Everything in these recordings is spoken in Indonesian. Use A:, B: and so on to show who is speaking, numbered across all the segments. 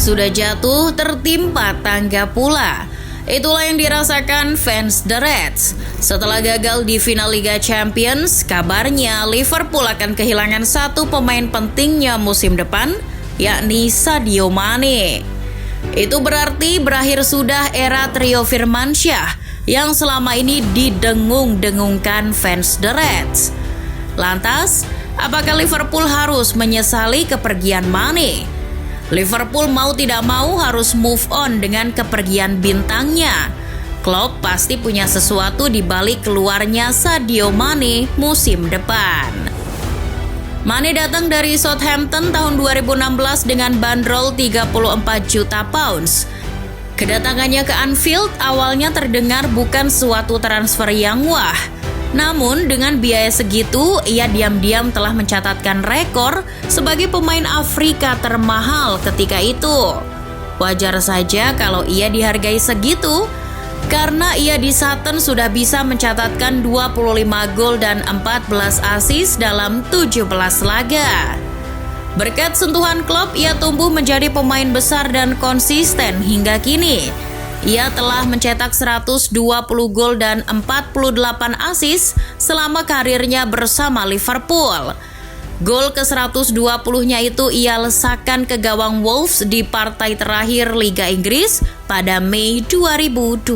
A: sudah jatuh tertimpa tangga pula. Itulah yang dirasakan fans The Reds. Setelah gagal di final Liga Champions, kabarnya Liverpool akan kehilangan satu pemain pentingnya musim depan, yakni Sadio Mane. Itu berarti berakhir sudah era trio Firmansyah yang selama ini didengung-dengungkan fans The Reds. Lantas, apakah Liverpool harus menyesali kepergian Mane? Liverpool mau tidak mau harus move on dengan kepergian bintangnya. Klopp pasti punya sesuatu di balik keluarnya Sadio Mane musim depan. Mane datang dari Southampton tahun 2016 dengan bandrol 34 juta pounds. Kedatangannya ke Anfield awalnya terdengar bukan suatu transfer yang wah. Namun dengan biaya segitu, ia diam-diam telah mencatatkan rekor sebagai pemain Afrika termahal ketika itu. Wajar saja kalau ia dihargai segitu, karena ia di Sutton sudah bisa mencatatkan 25 gol dan 14 assist dalam 17 laga. Berkat sentuhan Klopp, ia tumbuh menjadi pemain besar dan konsisten hingga kini. Ia telah mencetak 120 gol dan 48 assist selama karirnya bersama Liverpool. Gol ke-120-nya itu ia lesakkan ke gawang Wolves di partai terakhir Liga Inggris pada Mei 2022.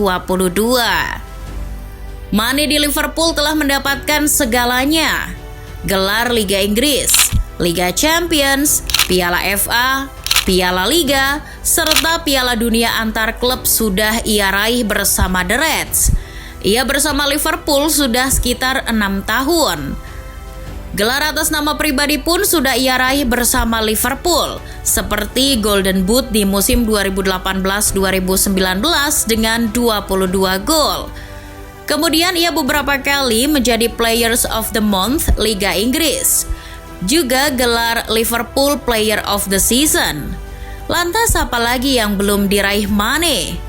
A: Mane di Liverpool telah mendapatkan segalanya. Gelar Liga Inggris, Liga Champions, Piala FA, Piala Liga, serta Piala Dunia antar klub sudah ia raih bersama The Reds. Ia bersama Liverpool sudah sekitar 6 tahun. Gelar atas nama pribadi pun sudah ia raih bersama Liverpool, seperti Golden Boot di musim 2018-2019 dengan 22 gol. Kemudian ia beberapa kali menjadi Players of the Month Liga Inggris. Juga gelar Liverpool Player of the Season. Lantas apa lagi yang belum diraih Mane?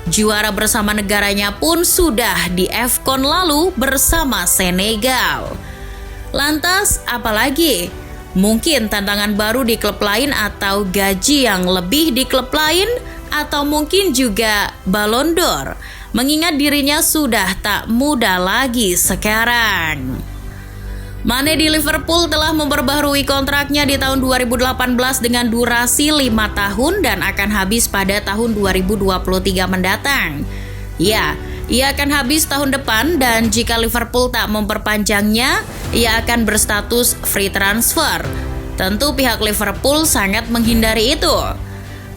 A: Juara bersama negaranya pun sudah di AFCON lalu bersama Senegal. Lantas apa lagi? Mungkin tantangan baru di klub lain atau gaji yang lebih di klub lain, atau mungkin juga Ballon d'Or, mengingat dirinya sudah tak muda lagi sekarang. Mane di Liverpool telah memperbaharui kontraknya di tahun 2018 dengan durasi 5 tahun dan akan habis pada tahun 2023 mendatang. Ya, ia akan habis tahun depan dan jika Liverpool tak memperpanjangnya, ia akan berstatus free transfer. Tentu pihak Liverpool sangat menghindari itu.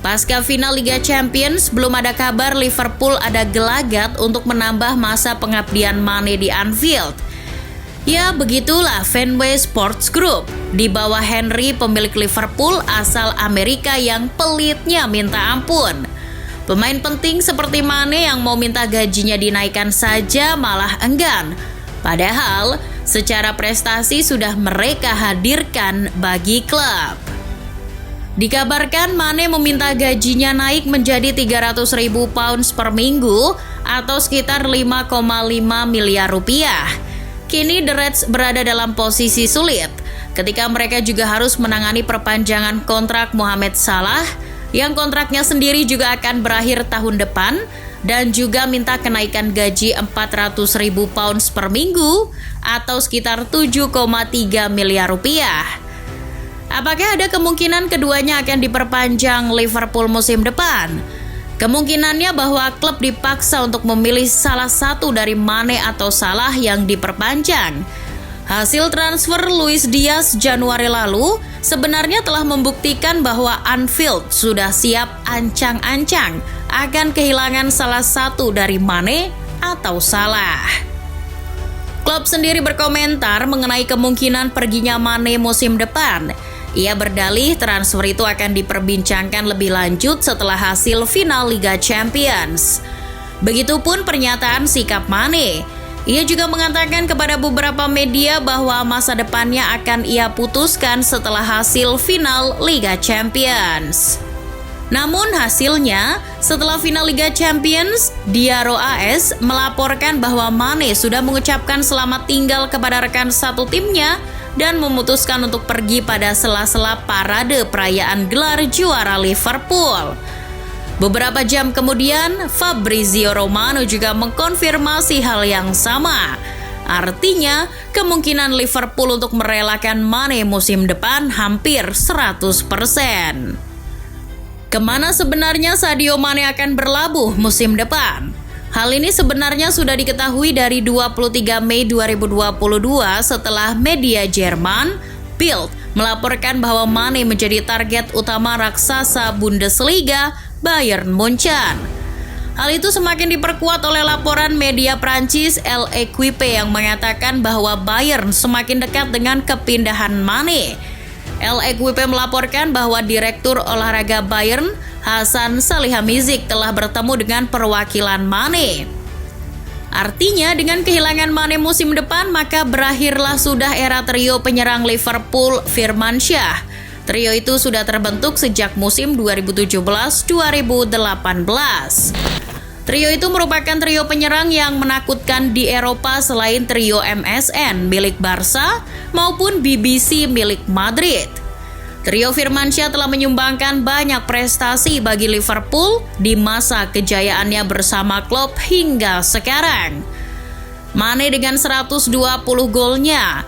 A: Pasca final Liga Champions, belum ada kabar Liverpool ada gelagat untuk menambah masa pengabdian Mane di Anfield. Ya, begitulah Fenway Sports Group di bawah Henry, pemilik Liverpool asal Amerika yang pelitnya minta ampun. Pemain penting seperti Mane yang mau minta gajinya dinaikkan saja malah enggan. Padahal secara prestasi sudah mereka hadirkan bagi klub. Dikabarkan Mane meminta gajinya naik menjadi 300.000 pounds per minggu atau sekitar 5,5 miliar rupiah. Kini The Reds berada dalam posisi sulit ketika mereka juga harus menangani perpanjangan kontrak Mohamed Salah yang kontraknya sendiri juga akan berakhir tahun depan dan juga minta kenaikan gaji 400.000 pounds per minggu atau sekitar 7,3 miliar rupiah. Apakah ada kemungkinan keduanya akan diperpanjang Liverpool musim depan? Kemungkinannya bahwa klub dipaksa untuk memilih salah satu dari Mane atau Salah yang diperpanjang. Hasil transfer Luis Diaz Januari lalu sebenarnya telah membuktikan bahwa Anfield sudah siap ancang-ancang akan kehilangan salah satu dari Mane atau Salah. Klub sendiri berkomentar mengenai kemungkinan perginya Mane musim depan. Ia berdalih transfer itu akan diperbincangkan lebih lanjut setelah hasil final Liga Champions. Begitupun pernyataan sikap Mane. Ia juga mengatakan kepada beberapa media bahwa masa depannya akan ia putuskan setelah hasil final Liga Champions. Namun hasilnya, setelah final Liga Champions, Diaro AS melaporkan bahwa Mane sudah mengucapkan selamat tinggal kepada rekan satu timnya dan memutuskan untuk pergi pada sela-sela parade perayaan gelar juara Liverpool. Beberapa jam kemudian, Fabrizio Romano juga mengkonfirmasi hal yang sama. Artinya, kemungkinan Liverpool untuk merelakan Mane musim depan hampir 100%. Kemana sebenarnya Sadio Mane akan berlabuh musim depan? Hal ini sebenarnya sudah diketahui dari 23 Mei 2022 setelah media Jerman, Bild, melaporkan bahwa Mane menjadi target utama raksasa Bundesliga Bayern Munchen. Hal itu semakin diperkuat oleh laporan media Prancis L'Equipe yang mengatakan bahwa Bayern semakin dekat dengan kepindahan Mane. L'Equipe melaporkan bahwa Direktur Olahraga Bayern, Hasan Salihamidzic, telah bertemu dengan perwakilan Mane. Artinya dengan kehilangan Mane musim depan, maka berakhirlah sudah era trio penyerang Liverpool Firmansyah. Trio itu sudah terbentuk sejak musim 2017-2018. Trio itu merupakan trio penyerang yang menakutkan di Eropa selain trio MSN milik Barca maupun BBC milik Madrid. Trio Firmansyah telah menyumbangkan banyak prestasi bagi Liverpool di masa kejayaannya bersama Klopp hingga sekarang. Mane dengan 120 golnya,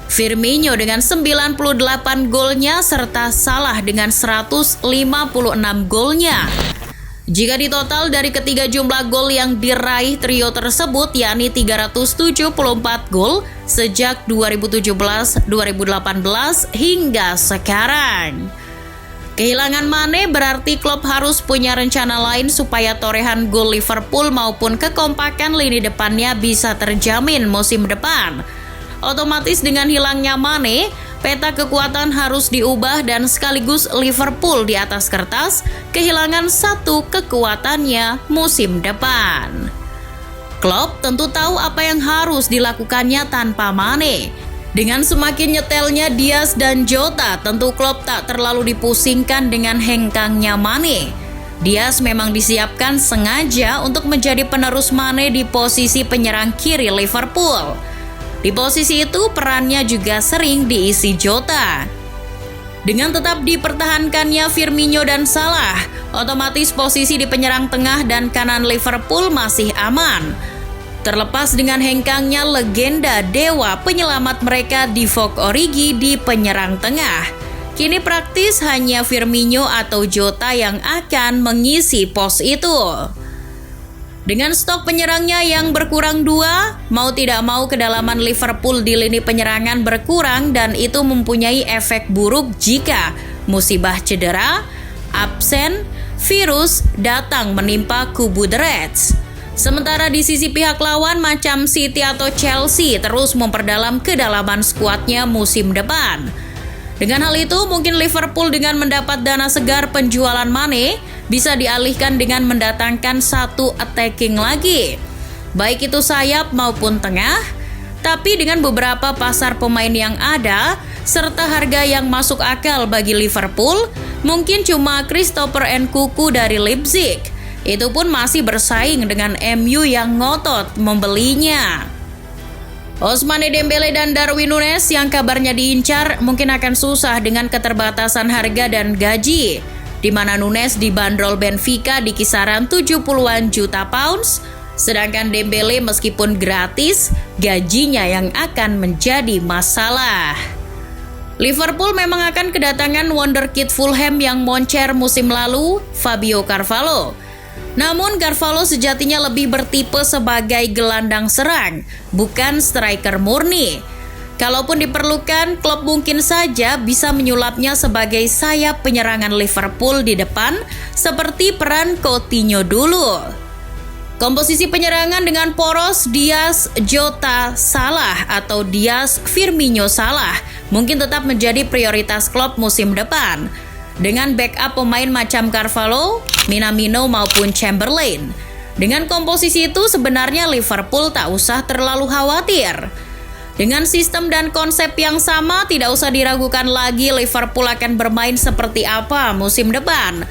A: Firmino dengan 98 golnya, serta Salah dengan 156 golnya. Jika ditotal dari ketiga jumlah gol yang diraih trio tersebut, yakni 374 gol sejak 2017-2018 hingga sekarang. Kehilangan Mane berarti Klopp harus punya rencana lain supaya torehan gol Liverpool maupun kekompakan lini depannya bisa terjamin musim depan. Otomatis dengan hilangnya Mane, peta kekuatan harus diubah dan sekaligus Liverpool di atas kertas kehilangan satu kekuatannya musim depan. Klopp tentu tahu apa yang harus dilakukannya tanpa Mane. Dengan semakin nyetelnya Diaz dan Jota, tentu Klopp tak terlalu dipusingkan dengan hengkangnya Mane. Diaz memang disiapkan sengaja untuk menjadi penerus Mane di posisi penyerang kiri Liverpool. Di posisi itu perannya juga sering diisi Jota. Dengan tetap dipertahankannya Firmino dan Salah, otomatis posisi di penyerang tengah dan kanan Liverpool masih aman. Terlepas dengan hengkangnya legenda dewa penyelamat mereka Divock Origi di penyerang tengah, kini praktis hanya Firmino atau Jota yang akan mengisi pos itu. Dengan stok penyerangnya yang berkurang 2, mau tidak mau kedalaman Liverpool di lini penyerangan berkurang dan itu mempunyai efek buruk jika musibah cedera, absen, virus datang menimpa kubu The Reds. Sementara di sisi pihak lawan macam City atau Chelsea terus memperdalam kedalaman skuadnya musim depan. Dengan hal itu, mungkin Liverpool dengan mendapat dana segar penjualan Mane bisa dialihkan dengan mendatangkan satu attacking lagi, baik itu sayap maupun tengah. Tapi dengan beberapa pasar pemain yang ada, serta harga yang masuk akal bagi Liverpool, mungkin cuma Christopher Nkunku dari Leipzig. Itu pun masih bersaing dengan MU yang ngotot membelinya. Ousmane Dembele dan Darwin Núñez yang kabarnya diincar mungkin akan susah dengan keterbatasan harga dan gaji, di mana Núñez dibanderol Benfica di kisaran 70-an juta pounds, sedangkan Dembele meskipun gratis, gajinya yang akan menjadi masalah. Liverpool memang akan kedatangan wonderkid Fulham yang moncer musim lalu, Fabio Carvalho. Namun Carvalho sejatinya lebih bertipe sebagai gelandang serang, bukan striker murni. Kalaupun diperlukan, Klopp mungkin saja bisa menyulapnya sebagai sayap penyerangan Liverpool di depan, seperti peran Coutinho dulu. Komposisi penyerangan dengan poros Diaz, Jota, Salah atau Diaz, Firmino, Salah mungkin tetap menjadi prioritas Klopp musim depan. Dengan backup pemain macam Carvalho, Minamino maupun Chamberlain. Dengan komposisi itu sebenarnya Liverpool tak usah terlalu khawatir. Dengan sistem dan konsep yang sama, tidak usah diragukan lagi Liverpool akan bermain seperti apa musim depan.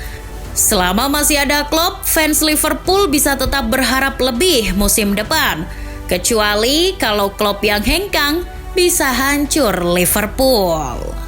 A: Selama masih ada Klopp, fans Liverpool bisa tetap berharap lebih musim depan. Kecuali kalau Klopp yang hengkang, bisa hancur Liverpool.